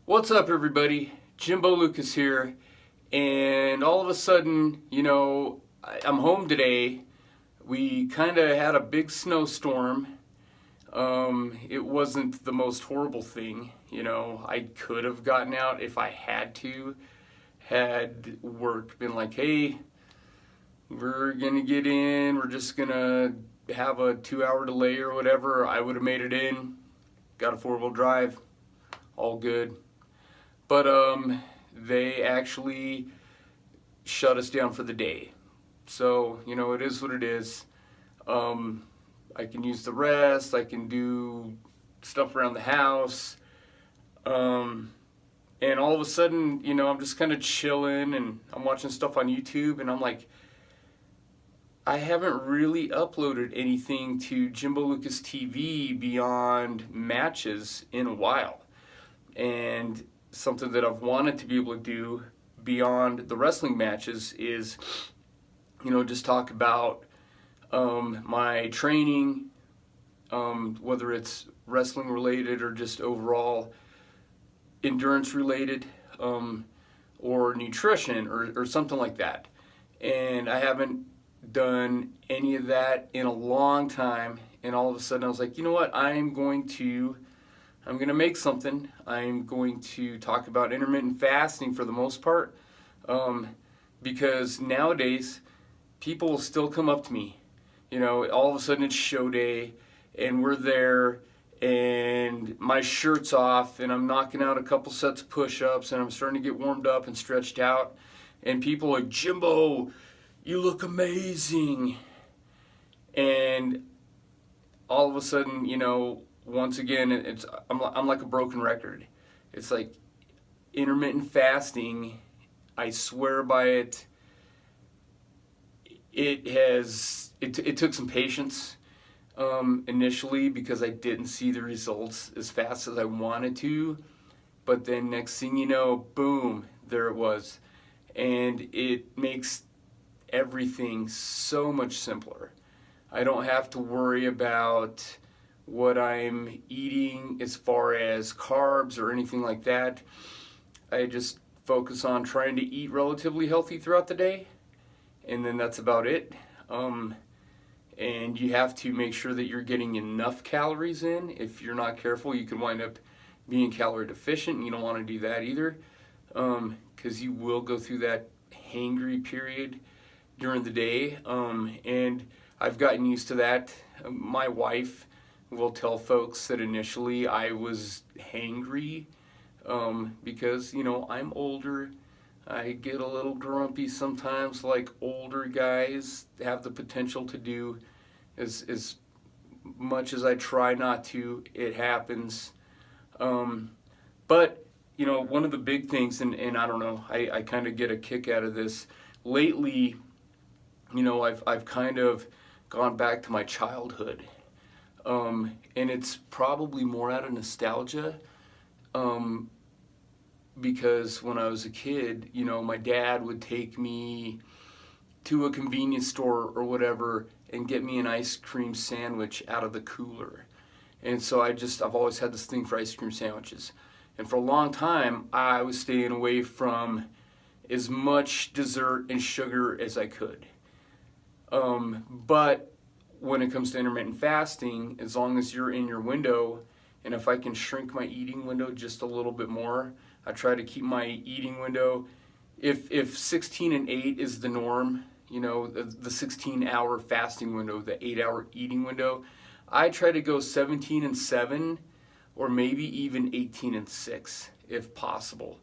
What's up, everybody? Jimbo Lucas here, and all of a sudden, I'm home today. We kind of had a big snowstorm. It wasn't the most horrible thing. I could have gotten out if I had to. Had work been like, hey, we're gonna get in, we're just gonna have a 2 hour delay or whatever, I would have made it in. Got a 4-wheel drive, all good. But they actually shut us down for the day. So, it is what it is. I can use the rest, I can do stuff around the house. And all of a sudden, I'm just kind of chilling and I'm watching stuff on YouTube and I'm like, I haven't really uploaded anything to Jimbo Lucas TV beyond matches in a while. And something that I've wanted to be able to do beyond the wrestling matches is, just talk about my training, whether it's wrestling related or just overall endurance related, or nutrition or something like that. And I haven't done any of that in a long time, and all of a sudden I was like, you know what, I'm going to make something. I'm going to talk about intermittent fasting for the most part, because nowadays people will still come up to me. All of a sudden it's show day and we're there and my shirt's off and I'm knocking out a couple sets of push-ups and I'm starting to get warmed up and stretched out, and people are like, Jimbo, you look amazing. And all of a sudden, once again, I'm like a broken record. It's like intermittent fasting. I swear by it. It took some patience initially because I didn't see the results as fast as I wanted to. But then next thing you know, boom, there it was. And it makes everything so much simpler. I don't have to worry about what I'm eating as far as carbs or anything like that. I just focus on trying to eat relatively healthy throughout the day, and then that's about it. And you have to make sure that you're getting enough calories in. If you're not careful, you can wind up being calorie deficient, and you don't want to do that either, because you will go through that hangry period during the day, and I've gotten used to that. My wife will tell folks that initially I was hangry, because I'm older. I get a little grumpy sometimes, like older guys have the potential to do. As much as I try not to, it happens. But one of the big things, and I don't know, I kind of get a kick out of this lately. I've kind of gone back to my childhood, and it's probably more out of nostalgia, because when I was a kid, my dad would take me to a convenience store or whatever and get me an ice cream sandwich out of the cooler. And so I've always had this thing for ice cream sandwiches. And for a long time, I was staying away from as much dessert and sugar as I could. But when it comes to intermittent fasting, as long as you're in your window, and if I can shrink my eating window just a little bit more, I try to keep my eating window. If 16 and 8 is the norm, the 16-hour fasting window, the 8-hour eating window, I try to go 17 and 7, or maybe even 18 and 6 if possible.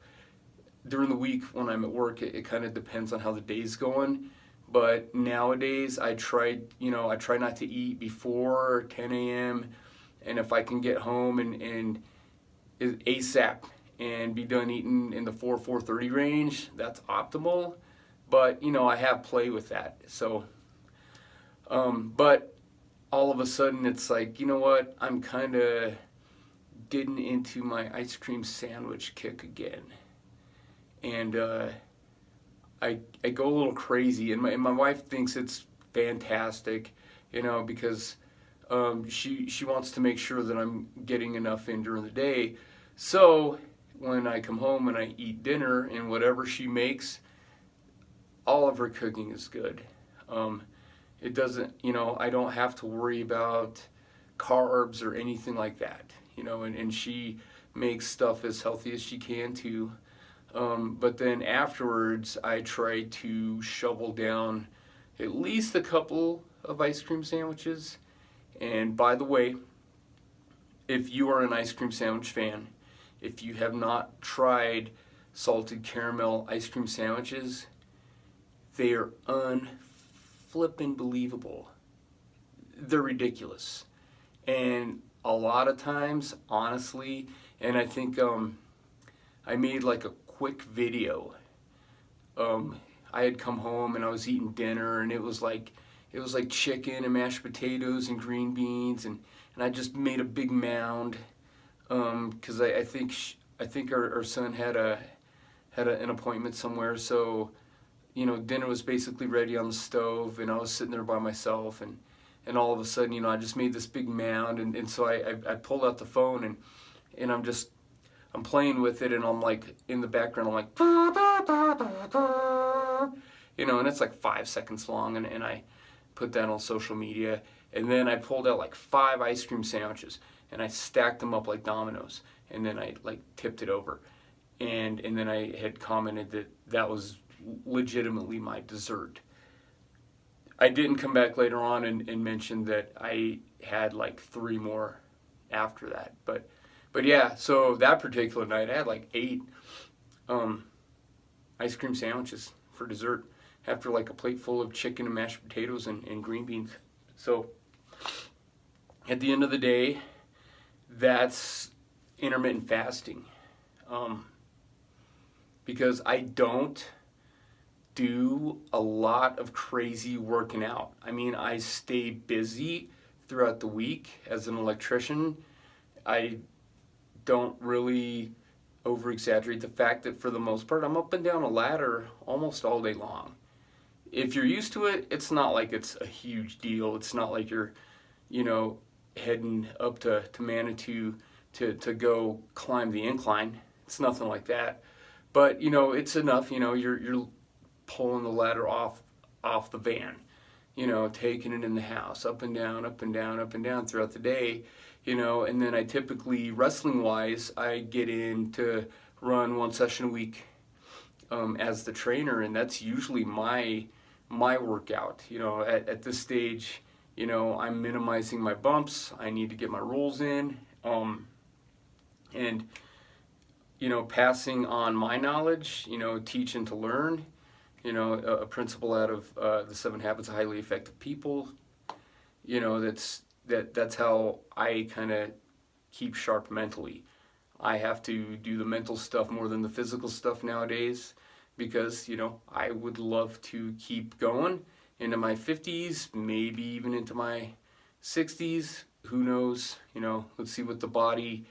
During the week when I'm at work, it kind of depends on how the day's going. But nowadays, I try not to eat before 10 a.m. And if I can get home and ASAP and be done eating in the 4:30 range, that's optimal. But I have play with that. So, but all of a sudden, it's like, you know what? I'm kind of getting into my ice cream sandwich kick again, and I go a little crazy, and my wife thinks it's fantastic, because she wants to make sure that I'm getting enough in during the day. So when I come home and I eat dinner, and whatever she makes, all of her cooking is good. It doesn't, I don't have to worry about carbs or anything like that, and she makes stuff as healthy as she can too. But then afterwards, I try to shovel down at least a couple of ice cream sandwiches. And by the way, if you are an ice cream sandwich fan, if you have not tried salted caramel ice cream sandwiches, they are unflippin' believable. They're ridiculous. And a lot of times, honestly, and I think I made like a quick video. I had come home and I was eating dinner, and it was like chicken and mashed potatoes and green beans, and I just made a big mound because I think our son had an appointment somewhere, so dinner was basically ready on the stove, and I was sitting there by myself, and all of a sudden, I just made this big mound, and so I pulled out the phone, and I'm playing with it, and I'm like, in the background, I'm like, and it's like 5 seconds long, and I put that on social media, and then I pulled out like 5 ice cream sandwiches, and I stacked them up like dominoes, and then I like tipped it over, and then I had commented that was legitimately my dessert. I didn't come back later on and mention that I had like 3 more after that, but yeah, so that particular night I had like 8 ice cream sandwiches for dessert after like a plate full of chicken and mashed potatoes and green beans. So at the end of the day, that's intermittent fasting. Because I don't do a lot of crazy working out. I mean, I stay busy throughout the week as an electrician. I don't really over exaggerate the fact that for the most part I'm up and down a ladder almost all day long. If you're used to it, it's not like it's a huge deal. It's not like you're, heading up to Manitou to go climb the incline. It's nothing like that. But it's enough. You're pulling the ladder off the van, taking it in the house, up and down, up and down, up and down throughout the day. And then I typically, wrestling-wise, I get in to run 1 session a week as the trainer, and that's usually my workout. At this stage, I'm minimizing my bumps. I need to get my rolls in, and passing on my knowledge. Teaching to learn. A principle out of the 7 Habits of Highly Effective People. That's how I kind of keep sharp mentally. I have to do the mental stuff more than the physical stuff nowadays because, I would love to keep going into my 50s, maybe even into my 60s. Who knows? Let's see what the body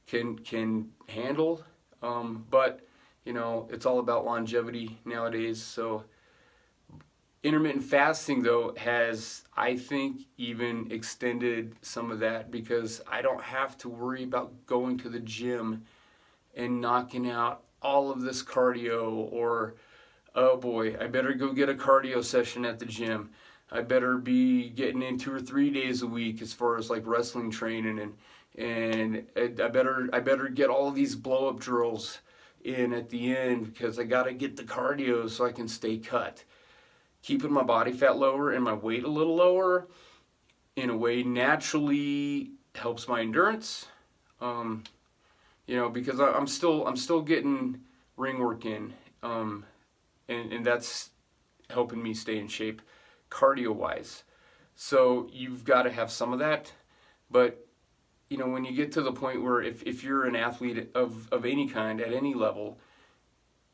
can handle. But, it's all about longevity nowadays. So intermittent fasting, though, has, I think, even extended some of that because I don't have to worry about going to the gym and knocking out all of this cardio, or, oh boy, I better go get a cardio session at the gym. I better be getting in 2 or 3 days a week as far as like wrestling training, and I better get all of these blow up drills in at the end because I got to get the cardio so I can stay cut. Keeping my body fat lower and my weight a little lower in a way naturally helps my endurance. Because I'm still getting ring work in, and that's helping me stay in shape cardio wise. So you've got to have some of that, but when you get to the point where if you're an athlete of any kind at any level,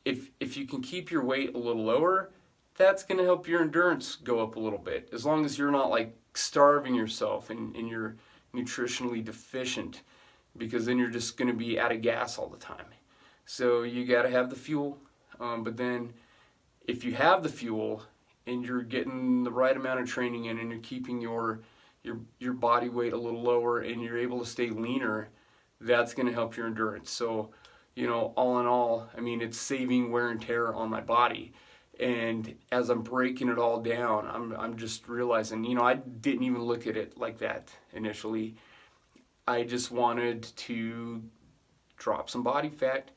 if you can keep your weight a little lower, that's going to help your endurance go up a little bit, as long as you're not like starving yourself and you're nutritionally deficient, because then you're just going to be out of gas all the time. So you got to have the fuel, but then if you have the fuel and you're getting the right amount of training in and you're keeping your body weight a little lower and you're able to stay leaner, that's going to help your endurance. So all in all, I mean, it's saving wear and tear on my body. And as I'm breaking it all down, I'm just realizing, I didn't even look at it like that initially. I just wanted to drop some body fat,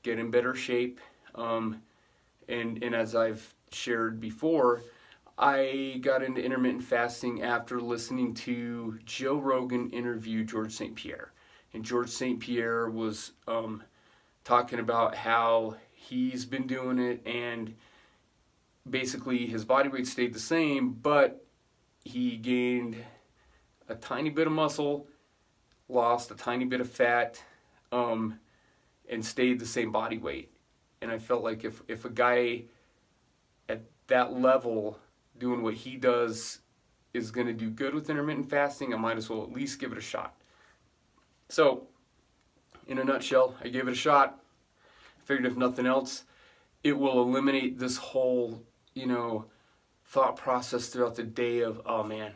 get in better shape. And as I've shared before, I got into intermittent fasting after listening to Joe Rogan interview George St. Pierre. And George St. Pierre was talking about how he's been doing it, and basically his body weight stayed the same, but he gained a tiny bit of muscle, lost a tiny bit of fat, and stayed the same body weight. And I felt like if a guy at that level doing what he does is going to do good with intermittent fasting, I might as well at least give it a shot. So, in a nutshell, I gave it a shot. I figured if nothing else, it will eliminate this whole, thought process throughout the day of, oh man,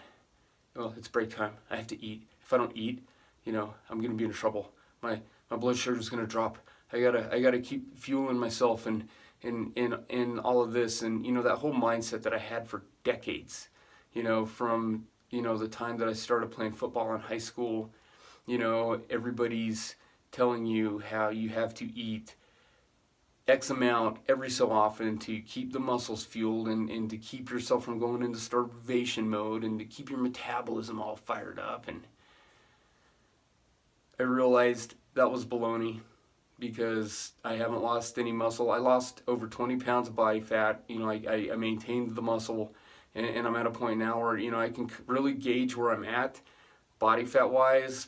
well, it's break time. I have to eat. If I don't eat, I'm going to be in trouble. My blood sugar is going to drop. I gotta keep fueling myself and all of this, and that whole mindset that I had for decades, from the time that I started playing football in high school. Everybody's telling you how you have to eat X amount every so often to keep the muscles fueled and to keep yourself from going into starvation mode and to keep your metabolism all fired up. And I realized that was baloney, because I haven't lost any muscle. I lost over 20 pounds of body fat. I maintained the muscle, and I'm at a point now where, I can really gauge where I'm at body fat wise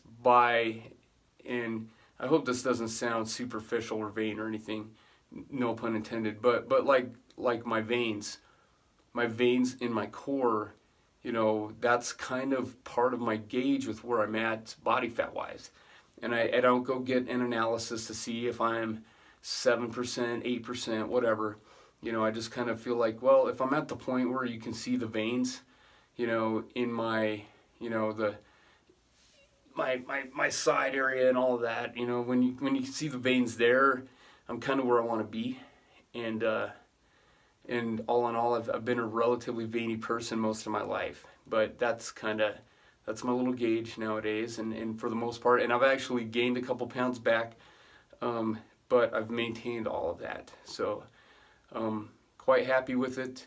and I hope this doesn't sound superficial or vain or anything, no pun intended, but like my veins in my core, that's kind of part of my gauge with where I'm at body fat wise. And I don't go get an analysis to see if I'm 7%, 8%, whatever. I just kind of feel like, well, if I'm at the point where you can see the veins, in my, my side area and all of that, when you can see the veins there, I'm kind of where I want to be. And all in all, I've been a relatively veiny person most of my life, but that's my little gauge nowadays, and for the most part, and I've actually gained a couple pounds back, but I've maintained all of that. So quite happy with it.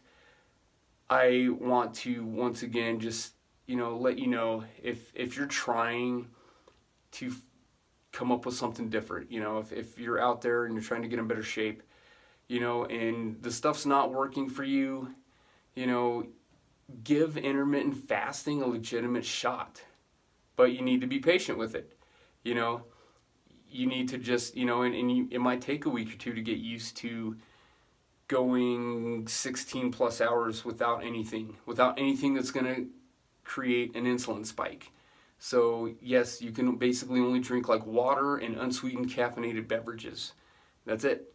I want to once again just let you know, if you're trying to come up with something different, if you're out there and you're trying to get in better shape, and the stuff's not working for you, give intermittent fasting a legitimate shot. But you need to be patient with it. You need to just, it might take a week or two to get used to going 16 plus hours without anything that's going to create an insulin spike. So yes, you can basically only drink like water and unsweetened caffeinated beverages. That's it.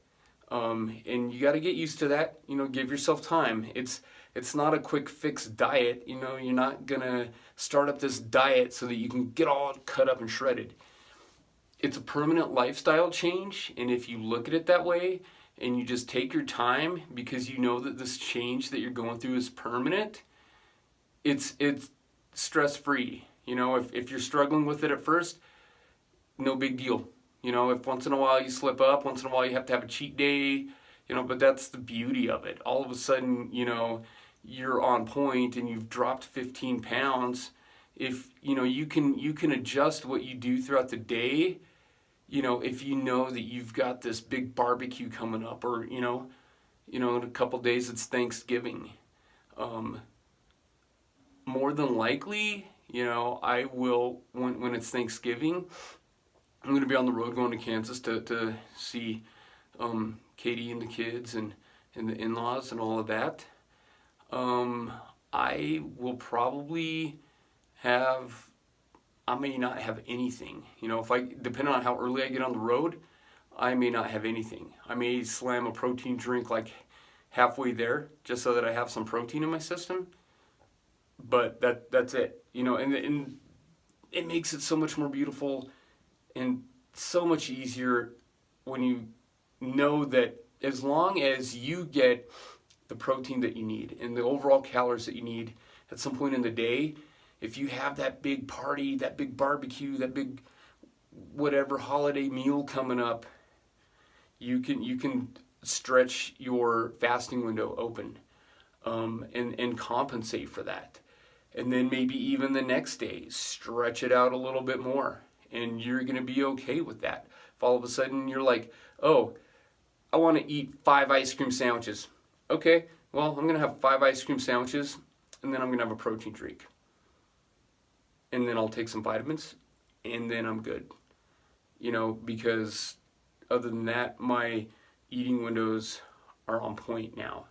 And you got to get used to that. Give yourself time. It's not a quick fix diet. You're not gonna start up this diet so that you can get all cut up and shredded. It's a permanent lifestyle change, and if you look at it that way and you just take your time because you know that this change that you're going through is permanent, it's stress-free. If you're struggling with it at first, no big deal. If once in a while you slip up, once in a while you have to have a cheat day, but that's the beauty of it. All of a sudden, you're on point and you've dropped 15 pounds. If, you can adjust what you do throughout the day, if you know that you've got this big barbecue coming up, or, in a couple days it's Thanksgiving. More than likely, I will, when it's Thanksgiving, I'm going to be on the road going to Kansas to see Katie and the kids and the in-laws and all of that. I will probably I may not have anything. Depending on how early I get on the road, I may not have anything. I may slam a protein drink like halfway there just so that I have some protein in my system. But that's it. And it makes it so much more beautiful and so much easier when you know that as long as you get the protein that you need and the overall calories that you need at some point in the day, if you have that big party, that big barbecue, that big whatever holiday meal coming up, you can stretch your fasting window open, and compensate for that. And then maybe even the next day, stretch it out a little bit more, and you're going to be okay with that. If all of a sudden you're like, oh, I want to eat 5 ice cream sandwiches. Okay, well, I'm going to have 5 ice cream sandwiches, and then I'm going to have a protein drink. And then I'll take some vitamins, and then I'm good. Because other than that, my eating windows are on point now.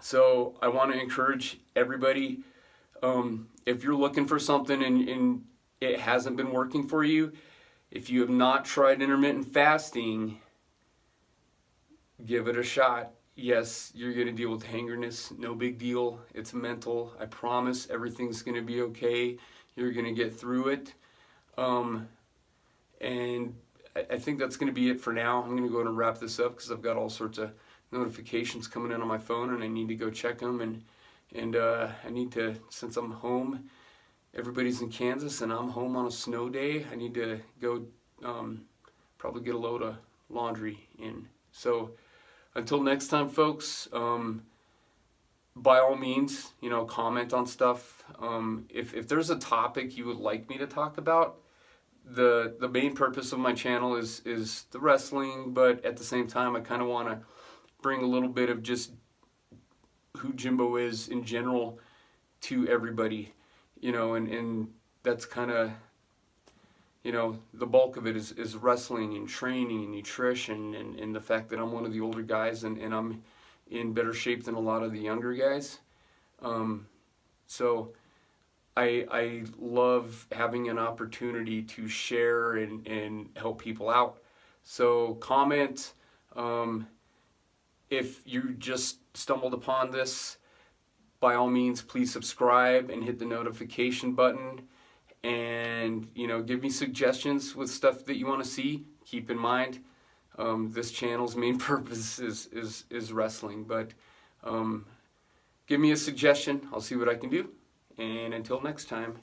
So I want to encourage everybody, if you're looking for something and it hasn't been working for you, if you have not tried intermittent fasting, give it a shot. Yes, you're going to deal with hangerness. No big deal. It's mental. I promise everything's going to be okay. You're going to get through it. And I think that's going to be it for now. I'm going to go ahead and wrap this up because I've got all sorts of notifications coming in on my phone, and I need to go check them. And I need to, since I'm home, everybody's in Kansas, and I'm home on a snow day. I need to go probably get a load of laundry in. So until next time, folks, by all means, comment on stuff. If there's a topic you would like me to talk about, the main purpose of my channel is the wrestling, but at the same time, I kind of want to bring a little bit of just who Jimbo is in general to everybody, and that's kind of, the bulk of it is wrestling and training and nutrition, and the fact that I'm one of the older guys and I'm in better shape than a lot of the younger guys. So I love having an opportunity to share and help people out. So comment. If you just stumbled upon this, by all means, please subscribe and hit the notification button. And, give me suggestions with stuff that you want to see. Keep in mind, this channel's main purpose is wrestling. But give me a suggestion. I'll see what I can do. And until next time.